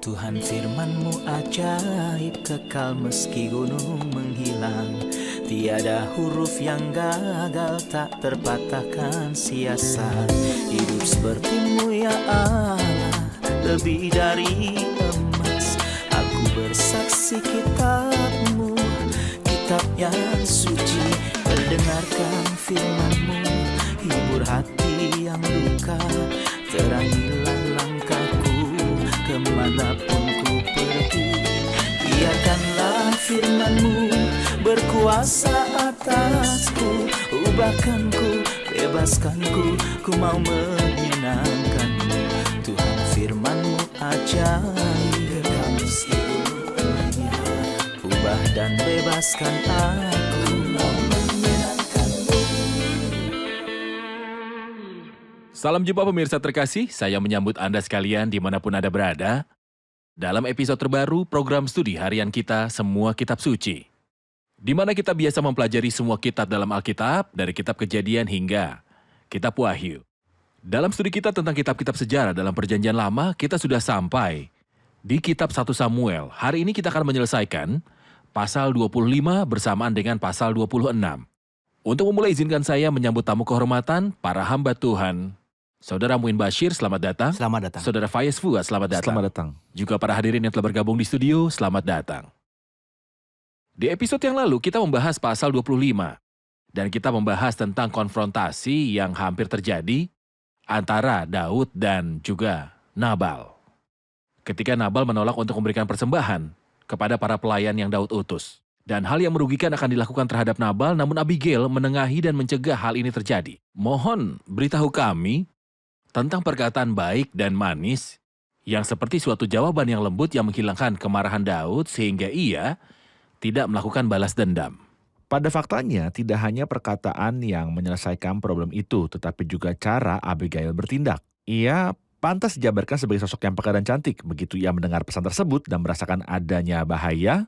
Tuhan firman-Mu ajaib, kekal meski gunung menghilang. Tiada huruf yang gagal, tak terpatahkan siasat. Hidup seperti-Mu ya Allah, lebih dari emas. Aku bersaksi kitab-Mu, kitab yang suci. Mendengarkan firman-Mu, hibur hati yang luka. Terangilah langkahku kemanapun ku pergi. Biarkanlah firman-Mu berkuasa atasku. Ubahkanku, bebaskanku, ku mau menyenangkan-Mu. Tuhan firman-Mu ajaib, kekal meski gunung menghilang. Ubah dan bebaskan aku, mau menyenangkan-Mu. Salam jumpa pemirsa terkasih, saya menyambut Anda sekalian dimanapun Anda berada. Dalam episode terbaru program studi harian kita, Semua Kitab Suci. Di mana kita biasa mempelajari semua kitab dalam Alkitab, dari kitab Kejadian hingga kitab Wahyu. Dalam studi kita tentang kitab-kitab sejarah dalam Perjanjian Lama, kita sudah sampai di kitab 1 Samuel. Hari ini kita akan menyelesaikan pasal 25 bersamaan dengan pasal 26. Untuk memulai izinkan saya menyambut tamu kehormatan, para hamba Tuhan. Saudara Muin Bashir, selamat datang. Selamat datang. Saudara Faiz Fuad, selamat datang. Selamat datang. Juga para hadirin yang telah bergabung di studio, selamat datang. Di episode yang lalu, kita membahas pasal 25. Dan kita membahas tentang konfrontasi yang hampir terjadi antara Daud dan juga Nabal. Ketika Nabal menolak untuk memberikan persembahan kepada para pelayan yang Daud utus. Dan hal yang merugikan akan dilakukan terhadap Nabal, namun Abigail menengahi dan mencegah hal ini terjadi. Mohon beritahu kami tentang perkataan baik dan manis yang seperti suatu jawaban yang lembut yang menghilangkan kemarahan Daud sehingga ia tidak melakukan balas dendam. Pada faktanya, tidak hanya perkataan yang menyelesaikan problem itu, tetapi juga cara Abigail bertindak. Ia pantas dijabarkan sebagai sosok yang peka dan cantik. Begitu ia mendengar pesan tersebut dan merasakan adanya bahaya,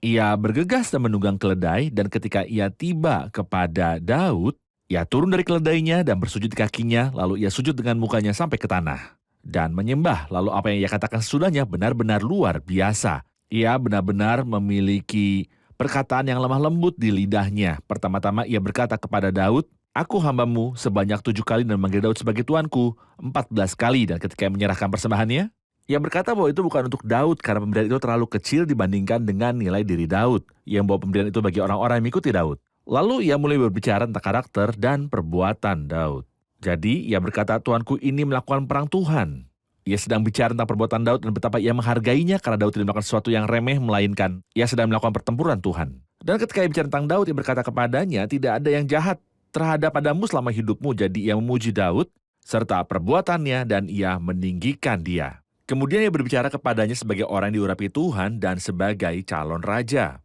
ia bergegas dan menunggang keledai, dan ketika ia tiba kepada Daud, ia turun dari keledainya dan bersujud di kakinya, lalu ia sujud dengan mukanya sampai ke tanah. Dan menyembah, lalu apa yang ia katakan sesudahnya benar-benar luar biasa. Ia benar-benar memiliki perkataan yang lemah lembut di lidahnya. Pertama-tama ia berkata kepada Daud, "Aku hamba-Mu sebanyak 7 kali dan memanggil Daud sebagai tuanku 14 kali." Dan ketika ia menyerahkan persembahannya, ia berkata bahwa itu bukan untuk Daud karena pemberian itu terlalu kecil dibandingkan dengan nilai diri Daud. Ia membawa pemberian itu bagi orang-orang yang mengikuti Daud. Lalu ia mulai berbicara tentang karakter dan perbuatan Daud. Jadi ia berkata, "Tuanku ini melakukan perang Tuhan." Ia sedang bicara tentang perbuatan Daud dan betapa ia menghargainya karena Daud tidak melakukan sesuatu yang remeh, melainkan ia sedang melakukan pertempuran Tuhan. Dan ketika ia bicara tentang Daud, ia berkata kepadanya, "Tidak ada yang jahat terhadap padamu selama hidupmu." Jadi ia memuji Daud serta perbuatannya dan ia meninggikan dia. Kemudian ia berbicara kepadanya sebagai orang yang diurapi Tuhan dan sebagai calon raja.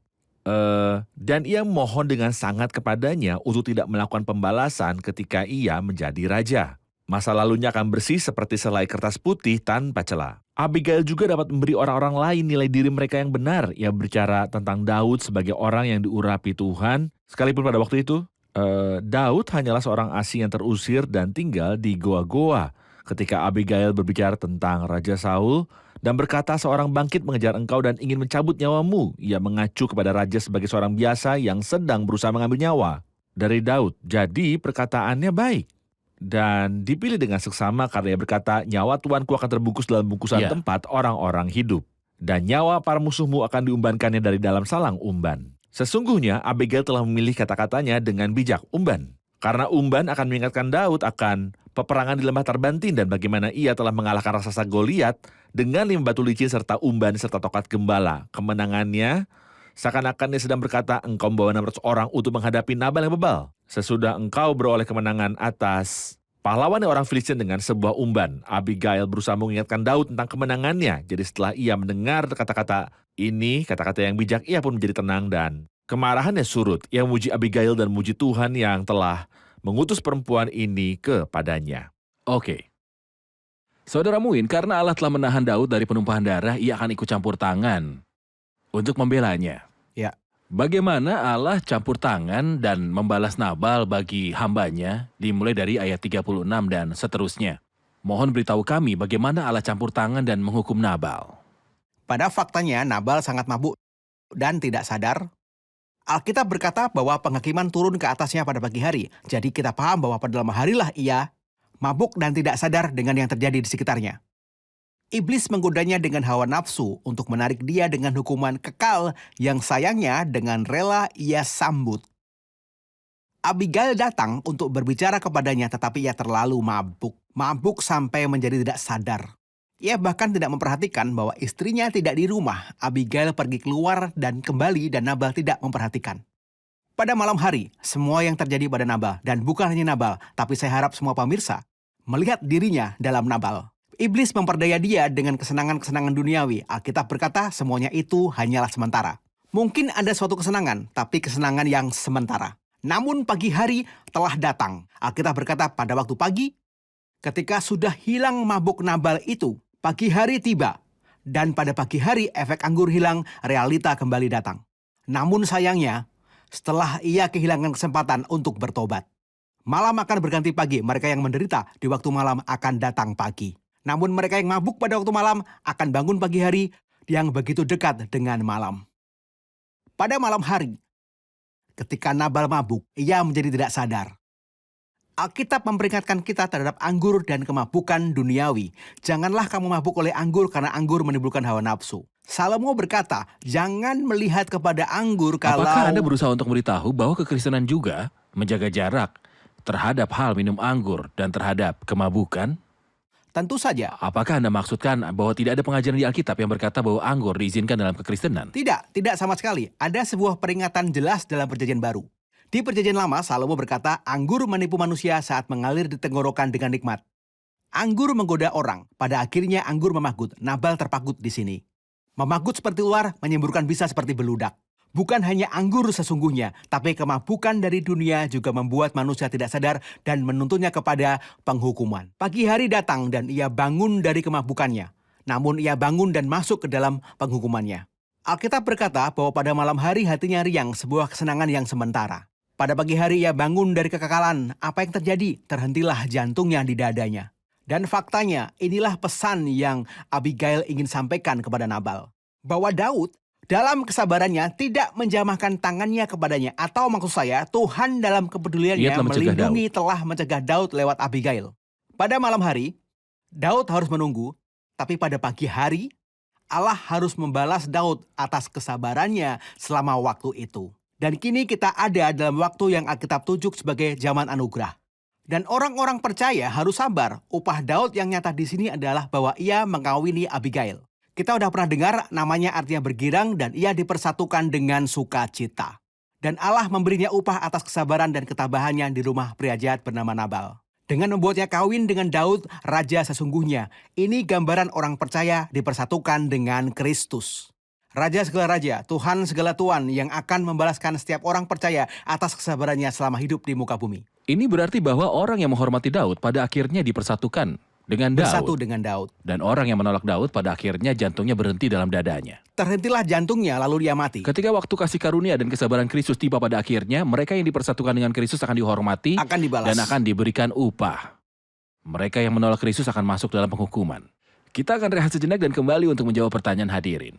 Dan ia mohon dengan sangat kepadanya untuk tidak melakukan pembalasan ketika ia menjadi raja. Masa lalunya akan bersih seperti selai kertas putih tanpa celah. Abigail juga dapat memberi orang-orang lain nilai diri mereka yang benar. Ia berbicara tentang Daud sebagai orang yang diurapi Tuhan. Sekalipun pada waktu itu, Daud hanyalah seorang asing yang terusir dan tinggal di goa-goa. Ketika Abigail berbicara tentang Raja Saul dan berkata, "Seorang bangkit mengejar engkau dan ingin mencabut nyawamu." Ia mengacu kepada raja sebagai seorang biasa yang sedang berusaha mengambil nyawa dari Daud. Jadi perkataannya baik. Dan dipilih dengan seksama karena ia berkata, "Nyawa tuanku akan terbungkus dalam bungkusan tempat orang-orang hidup. Dan nyawa para musuhmu akan diumbankannya dari dalam salang umban." Sesungguhnya Abigail telah memilih kata-katanya dengan bijak, umban. Karena umban akan mengingatkan Daud akan peperangan di lembah Tarbantin dan bagaimana ia telah mengalahkan raksasa Goliat dengan 5 batu licin serta umban serta tokat gembala. Kemenangannya seakan-akan ia sedang berkata, "Engkau membawa 600 orang untuk menghadapi Nabal yang bebal." Sesudah engkau beroleh kemenangan atas pahlawan orang Filistin dengan sebuah umban, Abigail berusaha mengingatkan Daud tentang kemenangannya. Jadi setelah ia mendengar kata-kata ini, kata-kata yang bijak, ia pun menjadi tenang dan kemarahannya surut. Ia memuji Abigail dan memuji Tuhan yang telah mengutus perempuan ini kepadanya. Oke. Saudara Muin, karena Allah telah menahan Daud dari penumpahan darah, ia akan ikut campur tangan untuk membelanya. Ya. Bagaimana Allah campur tangan dan membalas Nabal bagi hambanya, dimulai dari ayat 36 dan seterusnya. Mohon beritahu kami bagaimana Allah campur tangan dan menghukum Nabal. Pada faktanya Nabal sangat mabuk dan tidak sadar. Alkitab berkata bahwa penghakiman turun ke atasnya pada pagi hari. Jadi kita paham bahwa pada malam harilah ia mabuk dan tidak sadar dengan yang terjadi di sekitarnya. Iblis menggodanya dengan hawa nafsu untuk menarik dia dengan hukuman kekal yang sayangnya dengan rela ia sambut. Abigail datang untuk berbicara kepadanya tetapi ia terlalu mabuk. Mabuk sampai menjadi tidak sadar. Ia bahkan tidak memperhatikan bahwa istrinya tidak di rumah. Abigail pergi keluar dan kembali dan Nabal tidak memperhatikan. Pada malam hari, semua yang terjadi pada Nabal, dan bukan hanya Nabal, tapi saya harap semua pemirsa melihat dirinya dalam Nabal. Iblis memperdaya dia dengan kesenangan-kesenangan duniawi. Alkitab berkata semuanya itu hanyalah sementara. Mungkin ada suatu kesenangan, tapi kesenangan yang sementara. Namun pagi hari telah datang. Alkitab berkata pada waktu pagi, ketika sudah hilang mabuk Nabal itu, pagi hari tiba. Dan pada pagi hari efek anggur hilang, realita kembali datang. Namun sayangnya, setelah ia kehilangan kesempatan untuk bertobat. Malam akan berganti pagi, mereka yang menderita di waktu malam akan datang pagi. Namun mereka yang mabuk pada waktu malam akan bangun pagi hari yang begitu dekat dengan malam. Pada malam hari, ketika Nabal mabuk, ia menjadi tidak sadar. Alkitab memperingatkan kita terhadap anggur dan kemabukan duniawi. Janganlah kamu mabuk oleh anggur karena anggur menimbulkan hawa nafsu. Salomo berkata, jangan melihat kepada anggur kalau... Apakah Anda berusaha untuk memberitahu bahwa kekristenan juga menjaga jarak terhadap hal minum anggur dan terhadap kemabukan? Tentu saja. Apakah Anda maksudkan bahwa tidak ada pengajaran di Alkitab yang berkata bahwa anggur diizinkan dalam kekristenan? Tidak sama sekali. Ada sebuah peringatan jelas dalam Perjanjian Baru. Di Perjanjian Lama, Salomo berkata, anggur menipu manusia saat mengalir di tenggorokan dengan nikmat. Anggur menggoda orang. Pada akhirnya anggur memagut. Nabal terpagut di sini. Memagut seperti ular, menyemburkan bisa seperti beludak. Bukan hanya anggur sesungguhnya, tapi kemabukan dari dunia juga membuat manusia tidak sadar dan menuntunnya kepada penghukuman. Pagi hari datang dan ia bangun dari kemabukannya. Namun ia bangun dan masuk ke dalam penghukumannya. Alkitab berkata bahwa pada malam hari hatinya riang, sebuah kesenangan yang sementara. Pada pagi hari ia bangun dari kekekalan. Apa yang terjadi? Terhentilah jantungnya di dadanya. Dan faktanya, inilah pesan yang Abigail ingin sampaikan kepada Nabal. Bahwa Daud dalam kesabarannya tidak menjamahkan tangannya kepadanya. Atau maksud saya, Tuhan dalam kepeduliannya melindungi telah mencegah Daud lewat Abigail. Pada malam hari, Daud harus menunggu. Tapi pada pagi hari, Allah harus membalas Daud atas kesabarannya selama waktu itu. Dan kini kita ada dalam waktu yang Alkitab tunjuk sebagai zaman anugerah. Dan orang-orang percaya harus sabar. Upah Daud yang nyata di sini adalah bahwa ia mengkawini Abigail. Kita udah pernah dengar namanya artinya bergirang dan ia dipersatukan dengan sukacita. Dan Allah memberinya upah atas kesabaran dan ketabahannya di rumah pria jahat bernama Nabal. Dengan membuatnya kawin dengan Daud, raja sesungguhnya. Ini gambaran orang percaya dipersatukan dengan Kristus. Raja segala raja, Tuhan segala Tuhan yang akan membalaskan setiap orang percaya atas kesabarannya selama hidup di muka bumi. Ini berarti bahwa orang yang menghormati Daud pada akhirnya dipersatukan dengan Daud. Bersatu dengan Daud. Dan orang yang menolak Daud pada akhirnya jantungnya berhenti dalam dadanya. Terhentilah jantungnya lalu dia mati. Ketika waktu kasih karunia dan kesabaran Kristus tiba pada akhirnya, mereka yang dipersatukan dengan Kristus akan dihormati akan dibalas. Dan akan diberikan upah. Mereka yang menolak Kristus akan masuk dalam penghukuman. Kita akan rehat sejenak dan kembali untuk menjawab pertanyaan hadirin.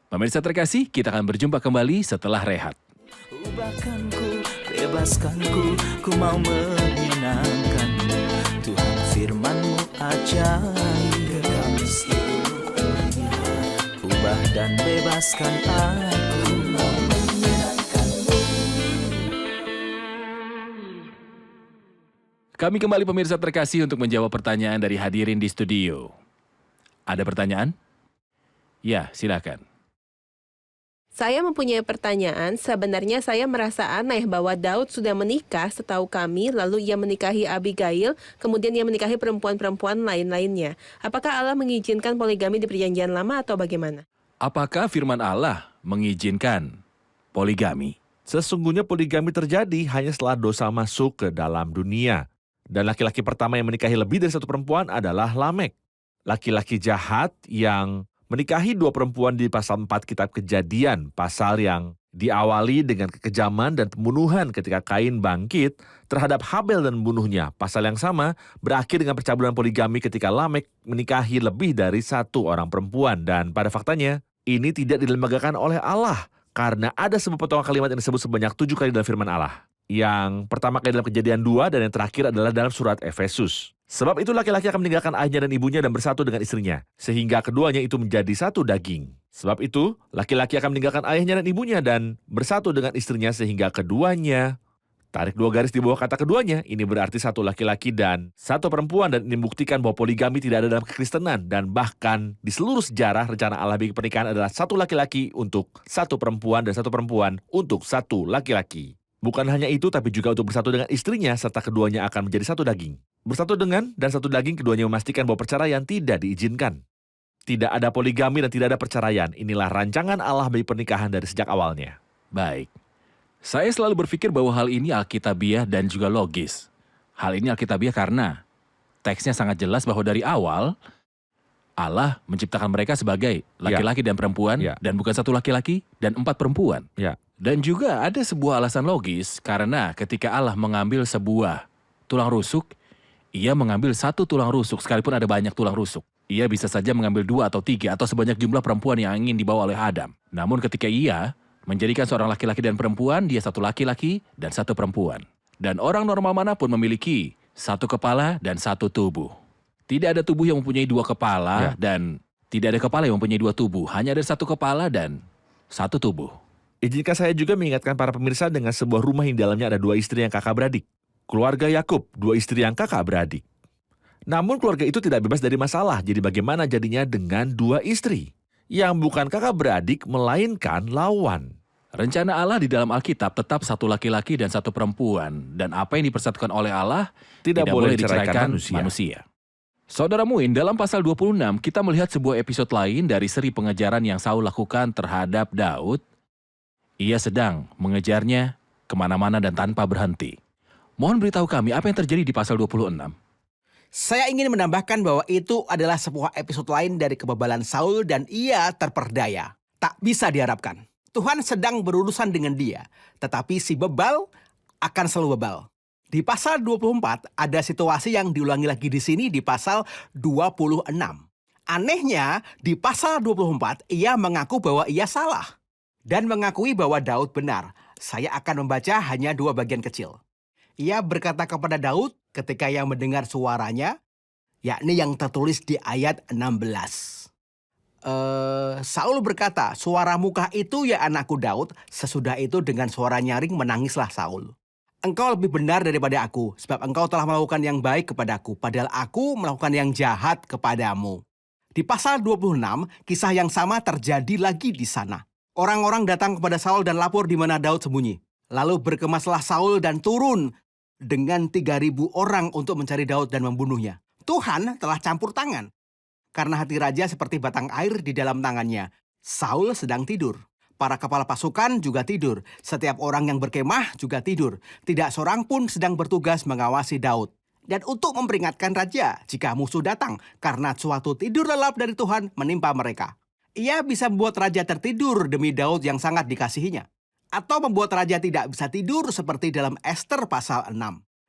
Pemirsa terkasih, kita akan berjumpa kembali setelah rehat. Ubahkanku, bebaskanku, ku mau menyenangkanmu. Tuhan firman-Mu ajaib, kekal seluruhnya. Ubah dan bebaskan aku, mau menyenangkanmu. Kami kembali pemirsa terkasih untuk menjawab pertanyaan dari hadirin di studio. Ada pertanyaan? Ya, silakan. Saya mempunyai pertanyaan, sebenarnya saya merasa aneh bahwa Daud sudah menikah setahu kami, lalu ia menikahi Abigail, kemudian ia menikahi perempuan-perempuan lain-lainnya. Apakah Allah mengizinkan poligami di Perjanjian Lama atau bagaimana? Apakah firman Allah mengizinkan poligami? Sesungguhnya poligami terjadi hanya setelah dosa masuk ke dalam dunia. Dan laki-laki pertama yang menikahi lebih dari satu perempuan adalah Lamek. Laki-laki jahat yang Menikahi dua perempuan di pasal 4 kitab Kejadian, pasal yang diawali dengan kekejaman dan pembunuhan ketika Kain bangkit terhadap Habel dan membunuhnya. Pasal yang sama berakhir dengan percabulan poligami ketika Lamek menikahi lebih dari satu orang perempuan. Dan pada faktanya, ini tidak dilembagakan oleh Allah karena ada sebuah potongan kalimat yang disebut sebanyak 7 kali dalam firman Allah. Yang pertama kali dalam Kejadian 2 dan yang terakhir adalah dalam surat Efesus. Sebab itu laki-laki akan meninggalkan ayahnya dan ibunya dan bersatu dengan istrinya, sehingga keduanya itu menjadi satu daging. Sebab itu laki-laki akan meninggalkan ayahnya dan ibunya dan bersatu dengan istrinya sehingga keduanya. Tarik 2 garis di bawah kata keduanya, ini berarti satu laki-laki dan satu perempuan, dan ini membuktikan bahwa poligami tidak ada dalam kekristenan, dan bahkan di seluruh sejarah rencana Allah bagi pernikahan adalah satu laki-laki untuk satu perempuan dan satu perempuan untuk satu laki-laki. Bukan hanya itu, tapi juga untuk bersatu dengan istrinya, serta keduanya akan menjadi satu daging. Bersatu dengan dan satu daging, keduanya memastikan bahwa perceraian tidak diizinkan. Tidak ada poligami dan tidak ada perceraian. Inilah rancangan Allah bagi pernikahan dari sejak awalnya. Baik. Saya selalu berpikir bahwa hal ini alkitabiah dan juga logis. Hal ini alkitabiah karena teksnya sangat jelas bahwa dari awal Allah menciptakan mereka sebagai laki-laki dan perempuan, dan bukan satu laki-laki dan 4 perempuan. Dan juga ada sebuah alasan logis karena ketika Allah mengambil sebuah tulang rusuk, ia mengambil satu tulang rusuk sekalipun ada banyak tulang rusuk. Ia bisa saja mengambil 2 atau 3 atau sebanyak jumlah perempuan yang ingin dibawa oleh Adam. Namun ketika ia menjadikan seorang laki-laki dan perempuan, dia satu laki-laki dan satu perempuan. Dan orang normal manapun memiliki satu kepala dan satu tubuh. Tidak ada tubuh yang mempunyai 2 kepala dan tidak ada kepala yang mempunyai 2 tubuh. Hanya ada satu kepala dan satu tubuh. Izinkan saya juga mengingatkan para pemirsa dengan sebuah rumah yang di dalamnya ada 2 istri yang kakak beradik. Keluarga Yakub, 2 istri yang kakak beradik. Namun keluarga itu tidak bebas dari masalah. Jadi bagaimana jadinya dengan 2 istri? Yang bukan kakak beradik, melainkan lawan. Rencana Allah di dalam Alkitab tetap satu laki-laki dan satu perempuan. Dan apa yang dipersatukan oleh Allah tidak boleh diceraikan manusia. Saudara Muin, dalam pasal 26 kita melihat sebuah episode lain dari seri pengejaran yang Saul lakukan terhadap Daud. Ia sedang mengejarnya kemana-mana dan tanpa berhenti. Mohon beritahu kami apa yang terjadi di pasal 26. Saya ingin menambahkan bahwa itu adalah sebuah episode lain dari kebebalan Saul dan ia terperdaya. Tak bisa diharapkan. Tuhan sedang berurusan dengan dia, tetapi si bebal akan selalu bebal. Di pasal 24 ada situasi yang diulangi lagi di sini di pasal 26. Anehnya, di pasal 24 ia mengaku bahwa ia salah dan mengakui bahwa Daud benar. Saya akan membaca hanya 2 bagian kecil. Ia berkata kepada Daud ketika ia mendengar suaranya, yakni yang tertulis di ayat 16. Saul berkata, suaramu kah itu ya anakku Daud? Sesudah itu dengan suara nyaring menangislah Saul. Engkau lebih benar daripada aku, sebab engkau telah melakukan yang baik kepadaku, padahal aku melakukan yang jahat kepadamu. Di pasal 26, kisah yang sama terjadi lagi di sana. Orang-orang datang kepada Saul dan lapor di mana Daud sembunyi. Lalu berkemaslah Saul dan turun dengan 3.000 orang untuk mencari Daud dan membunuhnya. Tuhan telah campur tangan. Karena hati raja seperti batang air di dalam tangannya. Saul sedang tidur. Para kepala pasukan juga tidur. Setiap orang yang berkemah juga tidur. Tidak seorang pun sedang bertugas mengawasi Daud. Dan untuk memperingatkan raja jika musuh datang, karena suatu tidur lelap dari Tuhan menimpa mereka. Ia bisa membuat raja tertidur demi Daud yang sangat dikasihinya. Atau membuat raja tidak bisa tidur seperti dalam Ester pasal 6.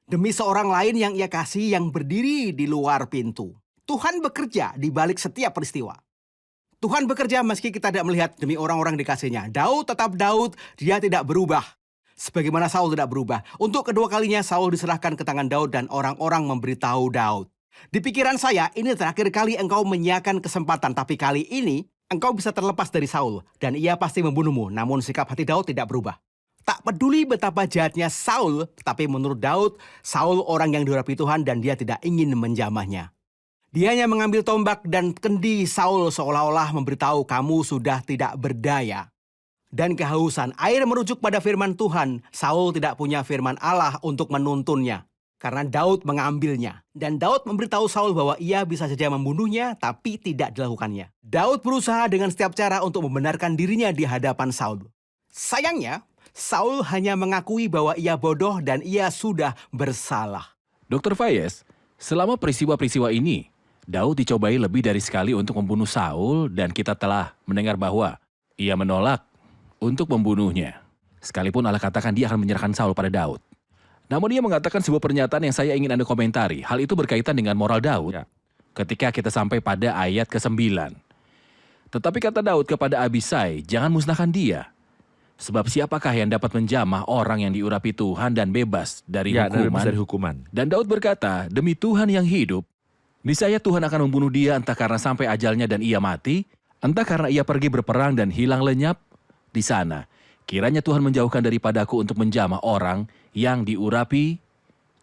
Demi seorang lain yang ia kasih yang berdiri di luar pintu. Tuhan bekerja di balik setiap peristiwa. Tuhan bekerja meski kita tidak melihat demi orang-orang dikasihnya. Daud tetap Daud, dia tidak berubah. Sebagaimana Saul tidak berubah. Untuk kedua kalinya Saul diserahkan ke tangan Daud dan orang-orang memberitahu Daud. Di pikiran saya, ini terakhir kali engkau menyiapkan kesempatan. Tapi kali ini, engkau bisa terlepas dari Saul. Dan ia pasti membunuhmu. Namun sikap hati Daud tidak berubah. Tak peduli betapa jahatnya Saul, tetapi menurut Daud, Saul orang yang dihurapi Tuhan dan dia tidak ingin menjamahnya. Dia hanya mengambil tombak dan kendi Saul seolah-olah memberitahu kamu sudah tidak berdaya. Dan kehausan air merujuk pada firman Tuhan. Saul tidak punya firman Allah untuk menuntunnya. Karena Daud mengambilnya. Dan Daud memberitahu Saul bahwa ia bisa saja membunuhnya tapi tidak dilakukannya. Daud berusaha dengan setiap cara untuk membenarkan dirinya di hadapan Saul. Sayangnya, Saul hanya mengakui bahwa ia bodoh dan ia sudah bersalah. Dr. Fayez, selama peristiwa-peristiwa ini, Daud dicobai lebih dari sekali untuk membunuh Saul dan kita telah mendengar bahwa ia menolak untuk membunuhnya. Sekalipun Allah katakan dia akan menyerahkan Saul pada Daud. Namun ia mengatakan sebuah pernyataan yang saya ingin Anda komentari. Hal itu berkaitan dengan moral Daud Ya. ketika kita sampai pada ayat ke-9. Tetapi kata Daud kepada Abisai, jangan musnahkan dia. Sebab siapakah yang dapat menjamah orang yang diurapi Tuhan dan bebas dari Ya, dan hukuman? bebas dari hukuman. Dan Daud berkata, demi Tuhan yang hidup, niscaya Tuhan akan membunuh dia entah karena sampai ajalnya dan ia mati, entah karena ia pergi berperang dan hilang lenyap di sana. Kiranya Tuhan menjauhkan daripadaku untuk menjamah orang yang diurapi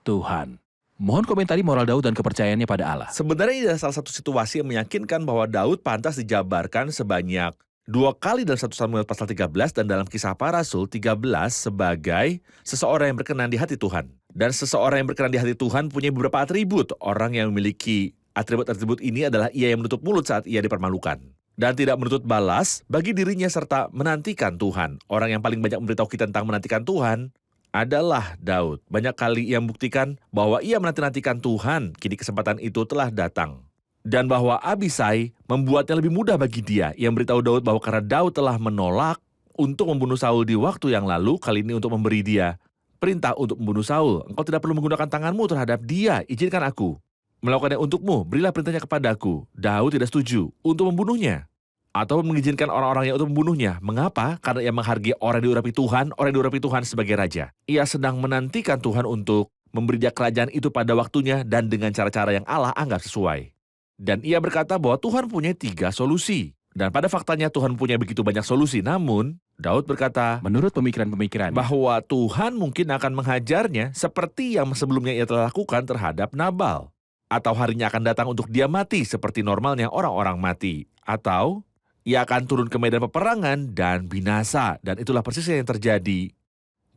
Tuhan. Mohon komentari moral Daud dan kepercayaannya pada Allah. Sebenarnya ini adalah salah satu situasi yang meyakinkan bahwa Daud pantas dijabarkan sebanyak 2 kali dalam 1 Samuel pasal 13 dan dalam Kisah Para Rasul 13 sebagai seseorang yang berkenan di hati Tuhan. Dan seseorang yang berkenan di hati Tuhan punya beberapa atribut. Orang yang memiliki atribut-atribut ini adalah ia yang menutup mulut saat ia dipermalukan. Dan tidak menuntut balas bagi dirinya serta menantikan Tuhan. Orang yang paling banyak memberitahu kita tentang menantikan Tuhan adalah Daud. Banyak kali ia membuktikan bahwa ia menanti-nantikan Tuhan, kini kesempatan itu telah datang. Dan bahwa Abisai membuatnya lebih mudah bagi dia. Ia memberitahu Daud bahwa karena Daud telah menolak untuk membunuh Saul di waktu yang lalu, kali ini untuk memberi dia perintah untuk membunuh Saul. Engkau tidak perlu menggunakan tanganmu terhadap dia, izinkan aku melakukannya untukmu, berilah perintahnya kepadaku. Daud tidak setuju untuk membunuhnya atau mengizinkan orang-orangnya untuk membunuhnya. Mengapa? Karena ia menghargai orang yang diurapi Tuhan, orang yang diurapi Tuhan sebagai raja. Ia sedang menantikan Tuhan untuk memberi dia kerajaan itu pada waktunya dan dengan cara-cara yang Allah anggap sesuai. Dan ia berkata bahwa Tuhan punya 3 solusi. Dan pada faktanya Tuhan punya begitu banyak solusi. Namun, Daud berkata Menurut pemikiran-pemikiran, bahwa Tuhan mungkin akan menghajarnya seperti yang sebelumnya ia telah lakukan terhadap Nabal. Atau harinya akan datang untuk dia mati seperti normalnya orang-orang mati. Atau ia akan turun ke medan peperangan dan binasa. Dan itulah persisnya yang terjadi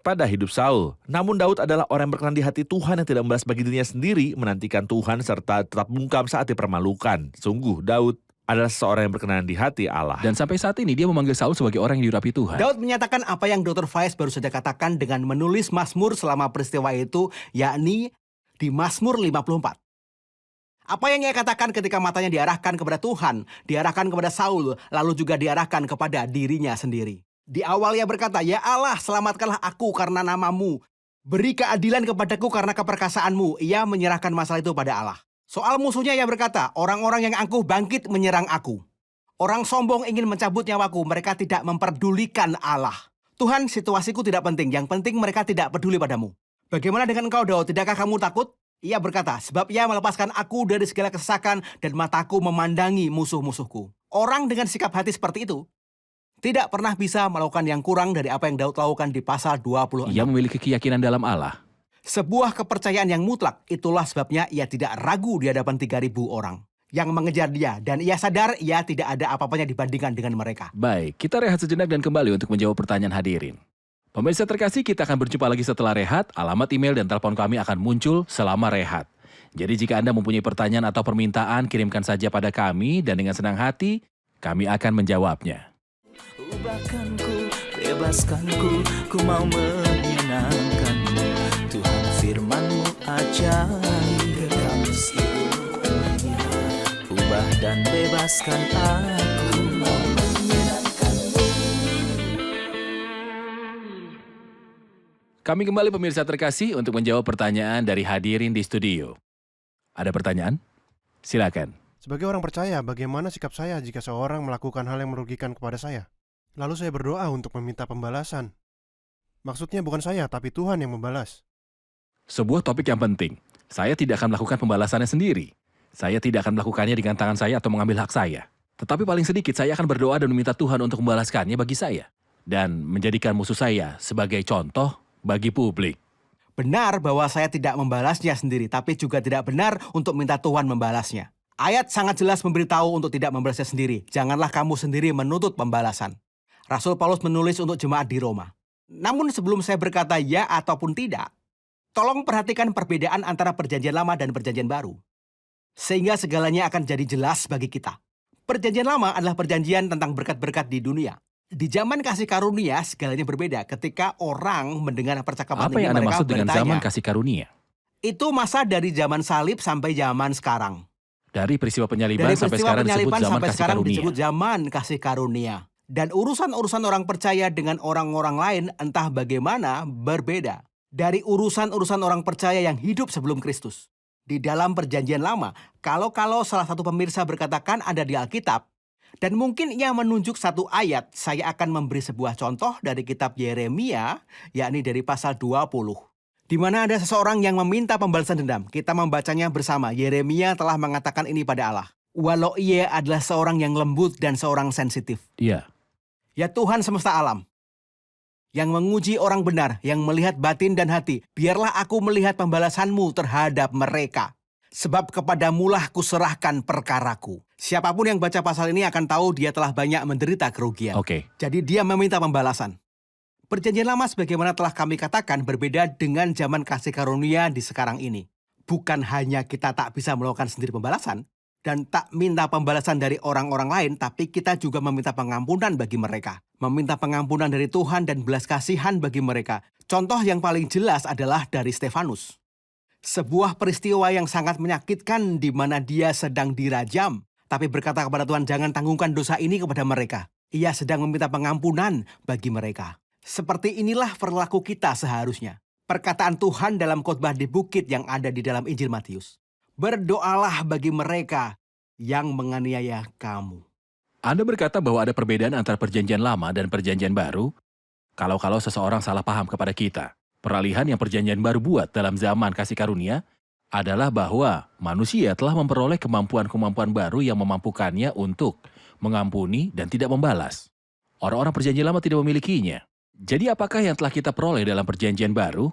pada hidup Saul. Namun Daud adalah orang yang berkenan di hati Tuhan yang tidak membalas bagi dirinya sendiri, menantikan Tuhan serta tetap bungkam saat dipermalukan. Sungguh Daud adalah seorang yang berkenan di hati Allah. dan sampai saat ini dia memanggil Saul sebagai orang yang diurapi Tuhan. Daud menyatakan apa yang Dr. Faiz baru saja katakan dengan menulis Mazmur selama peristiwa itu, yakni di Mazmur 54. Apa yang ia katakan ketika matanya diarahkan kepada Tuhan, diarahkan kepada Saul, lalu juga diarahkan kepada dirinya sendiri. Di awal ia berkata, ya Allah, selamatkanlah aku karena namamu. Beri keadilan kepadaku karena keperkasaanmu. Ia menyerahkan masalah itu pada Allah. Soal musuhnya ia berkata, orang-orang yang angkuh bangkit menyerang aku. Orang sombong ingin mencabut nyawaku, mereka tidak memperdulikan Allah. Tuhan, situasiku tidak penting, yang penting mereka tidak peduli padamu. Bagaimana dengan engkau Daud, tidakkah kamu takut? Ia berkata, sebab ia melepaskan aku dari segala kesesakan dan mataku memandangi musuh-musuhku. Orang dengan sikap hati seperti itu tidak pernah bisa melakukan yang kurang dari apa yang Daud lakukan di pasal 26. Ia memiliki keyakinan dalam Allah. Sebuah kepercayaan yang mutlak, itulah sebabnya ia tidak ragu di hadapan 3.000 orang yang mengejar dia. Dan ia sadar ia tidak ada apa-apanya dibandingkan dengan mereka. Baik, kita rehat sejenak dan kembali untuk menjawab pertanyaan hadirin. Pemirsa terkasih, kita akan berjumpa lagi setelah rehat. Alamat email dan telepon kami akan muncul selama rehat. Jadi jika Anda mempunyai pertanyaan atau permintaan, kirimkan saja pada kami dan dengan senang hati kami akan menjawabnya. Ubahkan ku, bebaskan ku mau menyenangkanmu. Tuhan firman-Mu ajaib, kekal seluruhnya. Ubah dan bebaskan aku, mau menyenangkanmu. Kami kembali pemirsa terkasih untuk menjawab pertanyaan dari hadirin di studio. Ada pertanyaan? Silakan. Sebagai orang percaya, bagaimana sikap saya jika seorang melakukan hal yang merugikan kepada saya? Lalu saya berdoa untuk meminta pembalasan. Maksudnya bukan saya, tapi Tuhan yang membalas. Sebuah topik yang penting. Saya tidak akan melakukan pembalasannya sendiri. Saya tidak akan melakukannya dengan tangan saya atau mengambil hak saya. Tetapi paling sedikit saya akan berdoa dan meminta Tuhan untuk membalaskannya bagi saya. Dan menjadikan musuh saya sebagai contoh bagi publik. Benar bahwa saya tidak membalasnya sendiri, tapi juga tidak benar untuk minta Tuhan membalasnya. Ayat sangat jelas memberitahu untuk tidak membalasnya sendiri. Janganlah kamu sendiri menuntut pembalasan. Rasul Paulus menulis untuk jemaat di Roma. Namun sebelum saya berkata ya ataupun tidak, tolong perhatikan perbedaan antara perjanjian lama dan perjanjian baru. Sehingga segalanya akan jadi jelas bagi kita. Perjanjian lama adalah perjanjian tentang berkat-berkat di dunia. Di zaman kasih karunia, segalanya berbeda ketika orang mendengar percakapan Apa ini, yang Anda mereka maksud dengan bertanya. zaman kasih karunia? Itu masa dari zaman salib sampai zaman sekarang. Dari peristiwa penyaliban Dari sampai peristiwa sekarang disebut penyaliban zaman sampai kasih sekarang karunia. disebut zaman kasih karunia. Dan urusan-urusan orang percaya dengan orang-orang lain entah bagaimana berbeda. Dari urusan-urusan orang percaya yang hidup sebelum Kristus. Di dalam perjanjian lama, kalau salah satu pemirsa berkatakan ada di Alkitab, dan mungkin ia menunjuk satu ayat, saya akan memberi sebuah contoh dari kitab Yeremia, yakni dari pasal 20. Di mana ada seseorang yang meminta pembalasan dendam. Kita membacanya bersama. Yeremia telah mengatakan ini pada Allah. Walau ia adalah seorang yang lembut dan seorang sensitif. Iya, Ya Tuhan semesta alam, yang menguji orang benar, yang melihat batin dan hati, biarlah aku melihat pembalasanmu terhadap mereka. Sebab kepadamulah kuserahkan perkaraku. Siapapun yang baca pasal ini akan tahu dia telah banyak menderita kerugian. oke. Jadi dia meminta pembalasan. Perjanjian lama sebagaimana telah kami katakan berbeda dengan zaman kasih karunia di sekarang ini. Bukan hanya kita tak bisa melakukan sendiri pembalasan, dan tak minta pembalasan dari orang-orang lain, tapi kita juga meminta pengampunan bagi mereka. Meminta pengampunan dari Tuhan dan belas kasihan bagi mereka. Contoh yang paling jelas adalah dari Stefanus. Sebuah peristiwa yang sangat menyakitkan di mana dia sedang dirajam, tapi berkata kepada Tuhan, jangan tanggungkan dosa ini kepada mereka. Ia sedang meminta pengampunan bagi mereka. Seperti inilah perilaku kita seharusnya. Perkataan Tuhan dalam khotbah di bukit yang ada di dalam Injil Matius. Berdoalah bagi mereka yang menganiaya kamu. Anda berkata bahwa ada perbedaan antara perjanjian lama dan perjanjian baru kalau seseorang salah paham kepada kita. Peralihan yang perjanjian baru buat dalam zaman kasih karunia adalah bahwa manusia telah memperoleh kemampuan-kemampuan baru yang memampukannya untuk mengampuni dan tidak membalas. Orang-orang perjanjian lama tidak memilikinya. Jadi apakah yang telah kita peroleh dalam perjanjian baru?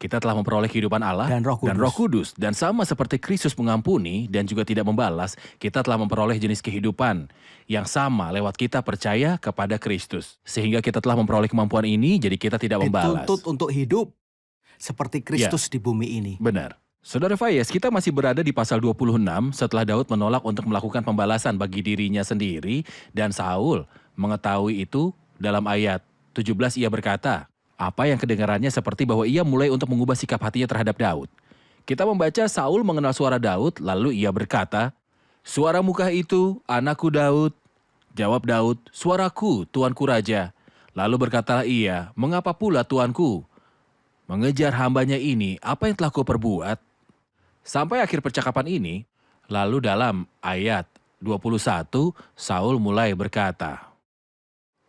Kita telah memperoleh kehidupan Allah Dan Roh Kudus. Dan sama seperti Kristus mengampuni dan juga tidak membalas, kita telah memperoleh jenis kehidupan yang sama lewat kita percaya kepada Kristus. Sehingga kita telah memperoleh kemampuan ini, jadi kita tidak membalas. Dituntut untuk hidup seperti Kristus di bumi ini. Benar. Saudara Fayez, kita masih berada di pasal 26 setelah Daud menolak untuk melakukan pembalasan bagi dirinya sendiri dan Saul mengetahui itu. Dalam ayat 17 ia berkata, apa yang kedengarannya seperti bahwa ia mulai untuk mengubah sikap hatinya terhadap Daud. Kita membaca Saul mengenal suara Daud, lalu ia berkata, suara mukah itu, anakku Daud. Jawab Daud, suaraku, tuanku raja. Lalu berkatalah ia, mengapa pula tuanku mengejar hambanya ini, apa yang telah kau perbuat? Sampai akhir percakapan ini, lalu dalam ayat 21, Saul mulai berkata,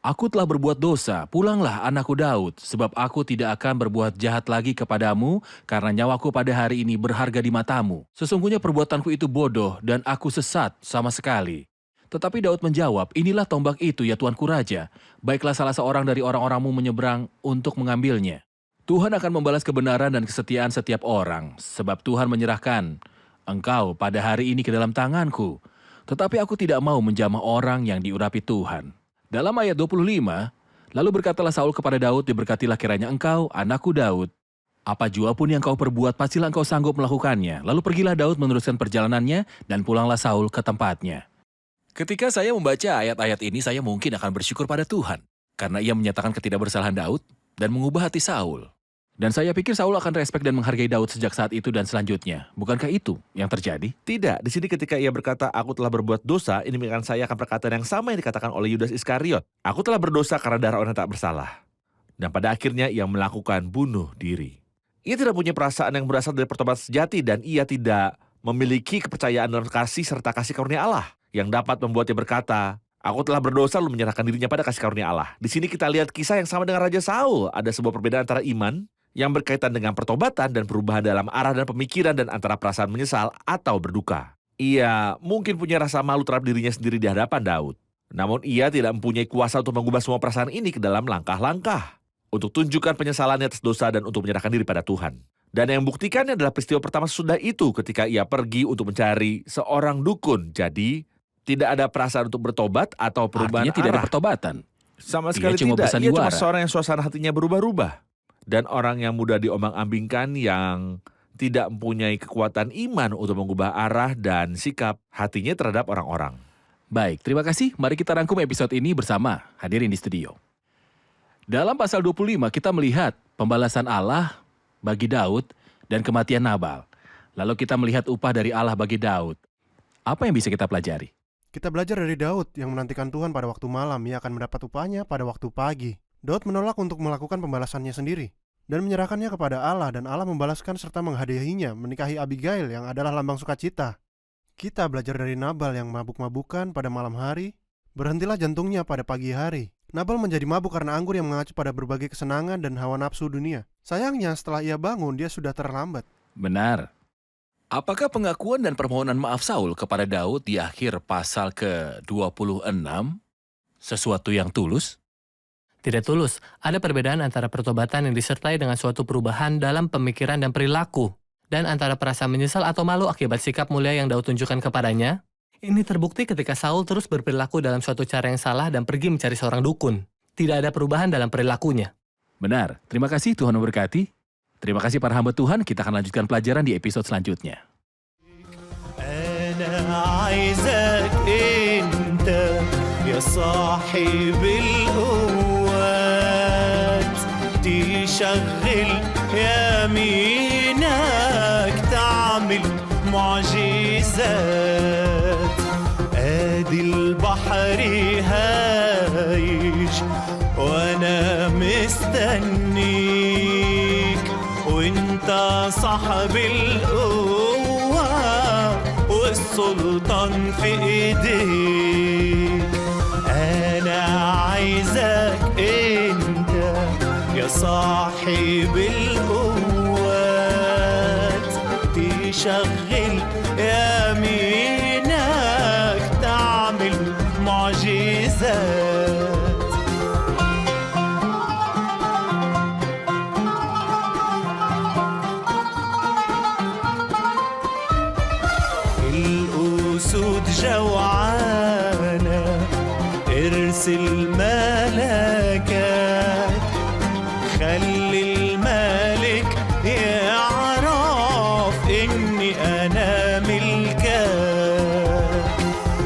aku telah berbuat dosa, pulanglah anakku Daud, sebab aku tidak akan berbuat jahat lagi kepadamu, karena nyawaku pada hari ini berharga di matamu. Sesungguhnya perbuatanku itu bodoh, dan aku sesat sama sekali. Tetapi Daud menjawab, inilah tombak itu ya tuanku raja. Baiklah salah seorang dari orang-orangmu menyeberang untuk mengambilnya. Tuhan akan membalas kebenaran dan kesetiaan setiap orang, sebab Tuhan menyerahkan engkau pada hari ini ke dalam tanganku. Tetapi aku tidak mau menjamah orang yang diurapi Tuhan. Dalam ayat 25, lalu berkatalah Saul kepada Daud, diberkatilah kiranya engkau, anakku Daud. Apa jua pun yang kau perbuat, pastilah engkau sanggup melakukannya. Lalu pergilah Daud meneruskan perjalanannya, dan pulanglah Saul ke tempatnya. Ketika saya membaca ayat-ayat ini, saya mungkin akan bersyukur pada Tuhan. Karena ia menyatakan ketidakbersalahan Daud, dan mengubah hati Saul. Dan saya pikir Saul akan respek dan menghargai Daud sejak saat itu dan selanjutnya. Bukankah itu yang terjadi? Tidak, di sini ketika ia berkata, aku telah berbuat dosa, ini mengingatkan saya akan perkataan yang sama yang dikatakan oleh Yudas Iskariot. Aku telah berdosa karena darah orang yang tak bersalah. Dan pada akhirnya ia melakukan bunuh diri. Ia tidak punya perasaan yang berasal dari pertobatan sejati dan ia tidak memiliki kepercayaan dalam kasih serta kasih karunia Allah yang dapat membuatnya berkata, aku telah berdosa lalu menyerahkan dirinya pada kasih karunia Allah. Di sini kita lihat kisah yang sama dengan Raja Saul. Ada sebuah perbedaan antara iman yang berkaitan dengan pertobatan dan perubahan dalam arah dan pemikiran dan antara perasaan menyesal atau berduka. Ia mungkin punya rasa malu terhadap dirinya sendiri di hadapan Daud. Namun ia tidak mempunyai kuasa untuk mengubah semua perasaan ini ke dalam langkah-langkah. Untuk tunjukkan penyesalannya atas dosa dan untuk menyerahkan diri pada Tuhan. Dan yang membuktikannya adalah peristiwa pertama sesudah itu ketika ia pergi untuk mencari seorang dukun. Jadi tidak ada perasaan untuk bertobat atau perubahan Artinya tidak ada arah. pertobatan. Sama Dia sekali cuma tidak. Ia cuma bersandiwara. seorang yang suasana hatinya berubah-ubah. Dan orang yang mudah diombang-ambingkan yang tidak mempunyai kekuatan iman untuk mengubah arah dan sikap hatinya terhadap orang-orang. Baik, terima kasih. Mari kita rangkum episode ini bersama hadirin di studio. Dalam pasal 25 kita melihat pembalasan Allah bagi Daud dan kematian Nabal. Lalu kita melihat upah dari Allah bagi Daud. Apa yang bisa kita pelajari? Kita belajar dari Daud yang menantikan Tuhan pada waktu malam, ia akan mendapat upahnya pada waktu pagi. Daud menolak untuk melakukan pembalasannya sendiri dan menyerahkannya kepada Allah, dan Allah membalaskan serta menghadiahinya menikahi Abigail yang adalah lambang sukacita. Kita belajar dari Nabal yang mabuk-mabukan pada malam hari, berhentilah jantungnya pada pagi hari. Nabal menjadi mabuk karena anggur yang mengacu pada berbagai kesenangan dan hawa nafsu dunia. Sayangnya setelah ia bangun, dia sudah terlambat. Benar. Apakah pengakuan dan permohonan maaf Saul kepada Daud di akhir pasal ke-26 sesuatu yang tulus? Tidak tulus, ada perbedaan antara pertobatan yang disertai dengan suatu perubahan dalam pemikiran dan perilaku, dan antara perasaan menyesal atau malu akibat sikap mulia yang Daud tunjukkan kepadanya. Ini terbukti ketika Saul terus berperilaku dalam suatu cara yang salah dan pergi mencari seorang dukun. Tidak ada perubahan dalam perilakunya. Benar. Terima kasih, Tuhan memberkati. Terima kasih para hamba Tuhan, kita akan lanjutkan pelajaran di episode selanjutnya. أنا عايزك أنت يا صاحب القوات تشغل يمينك تعمل معجزات ادي البحر هايج وانا مستنيك وانت صاحب القوة والسلطان في ايديك انا عايزك انت يا صاحب القوات تشغل يمينك تعمل معجزات الأسود جوعانة ارسل ملكك خلي الملك يعرف إني أنا ملكك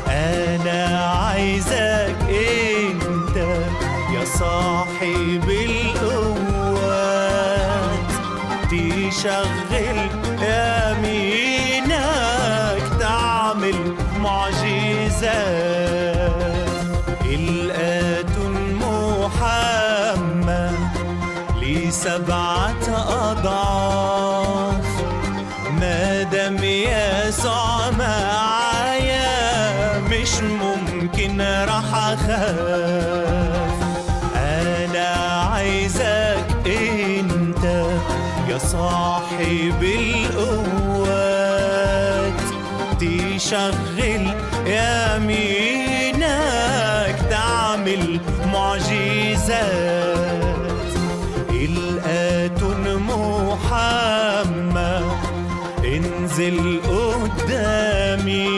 أنا عايزك أنت يا صاحب القوات تشغل يمينك تعمل معجزات الآت محمد لسبعة أضعاف ما دام يسوع معايا مش ممكن راح أخاف أنا عايزك أنت يا صاحب القوات تشغل يمينك تعمل معجزات الآت محمد انزل قدامي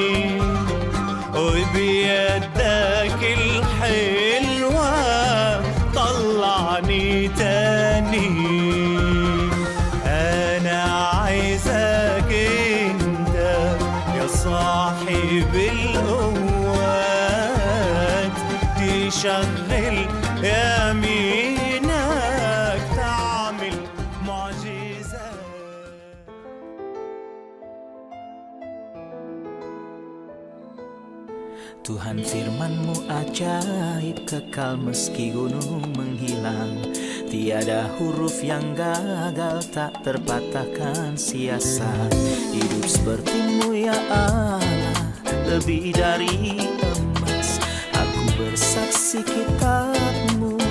وبيدك الحلوة طلعني تاني أنا عايزك أنت يا صاحب القوات تشغل يمينك تعمل معجزات Tuhan firman-Mu ajaib kekal meski gunung menghilang. Tiada huruf yang gagal tak terpatahkan siasat. Hidup seperti-Mu ya Allah lebih dari emas. Aku bersaksi kitab-Mu,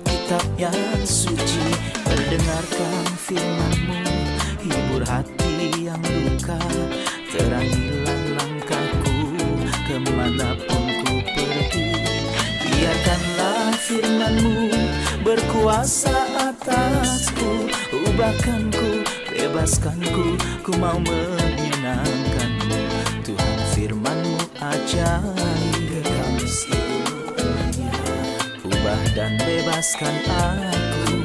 kitab yang suci. Mendengarkan firman-Mu, hibur hati yang luka. Terangilah langkahku kemanapun ku pergi. Biarkanlah firman-Mu berkuasa atasku. Ubahkanku, bebaskanku, ku mau menyenangkan-Mu. Tuhan firman-Mu ajaib, ubah dan bebaskan aku.